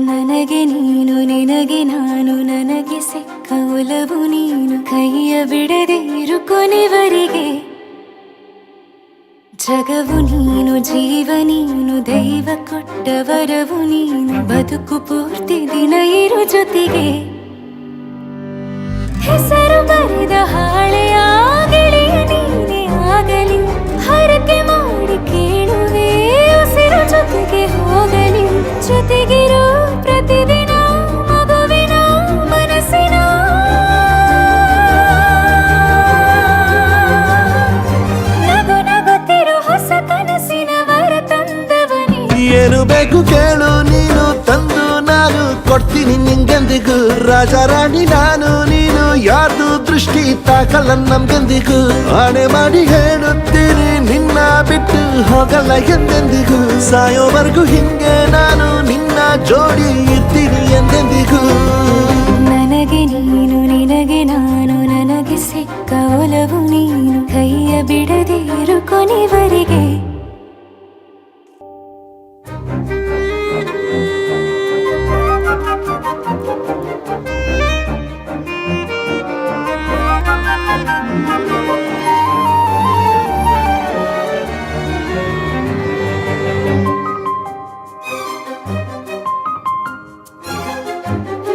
ನನಗೆ ನೀನು ನಿನಗೆ ನಾನು ನನಗೆ ಸಿಕ್ಕ ಒಲವು ನೀನು ಕೈಯ ಬಿಡದೆ ಇರು ಕೊನೆವರೆಗೆ ಜಗವು ನೀನು ಜೀವ ನೀನು ದೈವ ಕೊಟ್ಟ ವರವು ನೀನು ಬದುಕು ಪೂರ್ತಿ ದಿನ ಇರು ಜೊತೆಗೆ ಹೆಸರು ಬರೆದ ಹಾಳೆಯ ಗೆಳೆಯ ನೀನೇ ಆಗಲಿ ಹರಕೆ ಮಾಡಿ ಕೇಳುವೆ ಉಸಿರು ಜೊತೆಗೆ ಹೋಗಲಿ ಜೊತೆಗಿರೋ ಪ್ರತಿದಿನ ಮಗುವಿನ ಮನಸ್ಸಿನ ನಗು ನಗುತ್ತಿರೋ ಹೊಸ ಕನಸಿನ ವರ ತಂದವನೇ ಏನು ಬೇಕು ಕೇಳು ನೀನು ತಂದು ನಾನು ಕೊಡ್ತೀನಿ ನಿಂಗೆಂದಿಗೂ ರಾಜ ರಾಣಿ ನಾನು ನೀನು ಯಾರ್ದು ದೃಷ್ಟಿ ತಾಕಲ್ಲ ನಮ್ಗೆಂದಿಗೂ ಆಣೆ ಮಾಡಿ ಹೇಳುತ್ತೀನಿ ನಿನ್ನ ಬಿಟ್ಟು ಹೋಗಲ್ಲ ಎಂದೆಂದಿಗೂ ಸಾಯೋವರೆಗೂ ಹಿಂಗೆ ನಾನು ನಿನ್ನ ಜೋಡಿ ಇರ್ತೀನಿ ಎಂದೆಂದಿಗೂ ನನಗೆ ನೀನು ನಿನಗೆ ನಾನು ನನಗೆ ಸಿಕ್ಕ ಒಲವು ನೀನು ಕೈಯ ಬಿಡದೆ ಇರು ಕೊನೆವರೆಗೆ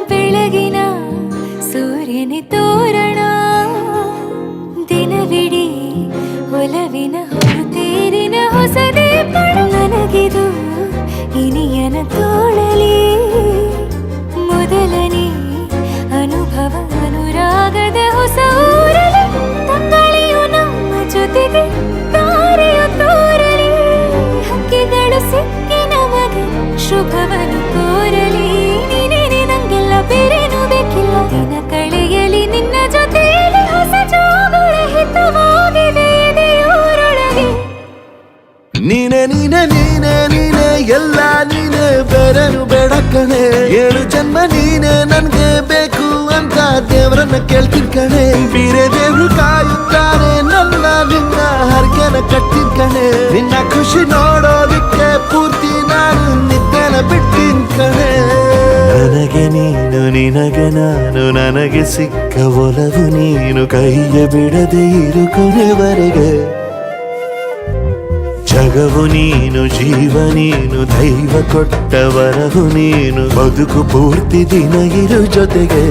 ಬೆಳಗಿನ ಸೂರ್ಯನ ತೋರಣ ದಿನವಿಡೀ ಒಲವಿನ ಹೊರತೇರಿನ ಹೊಸದೇ ಪಡ ನನಗಿದು ಇನಿಯನ ತೋಳಲಿ ಮೊದಲನೇ ಅನುಭವ ಅನುರಾಗದ ಹೊಸ ಊರಲಿ ತಂಗಳಿಯು ನಮ್ಮ ಜೊತೆಗೆ ತಾರೆಯು ತೋರಲಿ ಹಕ್ಕಿಗಳು ಸಿಕ್ಕಿ ನಮಗೆ ಶುಭವನ್ನು ಕೋರಲಿ ನೀನೇ ನಂಗೆಲ್ಲ ಬೇರೇನು ಬೇಕಿಲ್ಲ ದಿನ ಕಳೆಯಲಿ ನಿನ್ನ ಜೊತೆಯಲ್ಲಿ ಹೊಸ ಜೋಗುಳ ಹಿತವಾಗಿದೆ ಎದೆಯೂರೊಳಗೆ ನೀನೆ ನೀನೆ ನೀನೆ ನೀನೆ ಎಲ್ಲ ನೀನೆ ಬೇರೆನು ಬೇಡ ಕಣೆ ಏಳು ಜನ್ಮ ನೀನೆ ನನ್ಗೆ ಬೇಕು ಅಂತ ದೇವರನ್ನ ಕೇಳ್ತೀನಿ ಕಣೆ ಬೇರೆ ದೇವ್ರು ಕಾಯುತ್ತಾರೆ ನನ್ನ ನಿನ್ನ ಹರಕೆನ ಕಟ್ಟಿನ ಕಣೆ ನಿನ್ನ ಖುಷಿ ನೋಡೋದಿಕ್ಕೆ ಪೂರ್ತಿ ನಾನು ನಿದ್ದೆನ ಬಿಟ್ಟಿನ ಕಣೆ ನನಗೆ ನೀನು ನಿನಗೆ ನಾನು ನನಗೆ ಸಿಕ್ಕ ಒಲವು ನೀನು ಕೈಯ ಬಿಡದೆ ಇರು ಕೊನೆವರೆಗೆ ಜಗವು ನೀನು ಜೀವ ನೀನು ದೈವ ಕೊಟ್ಟ ವರವು ನೀನು ಬದುಕು ಪೂರ್ತಿ ದಿನ ಇರು ಜೊತೆಗೆ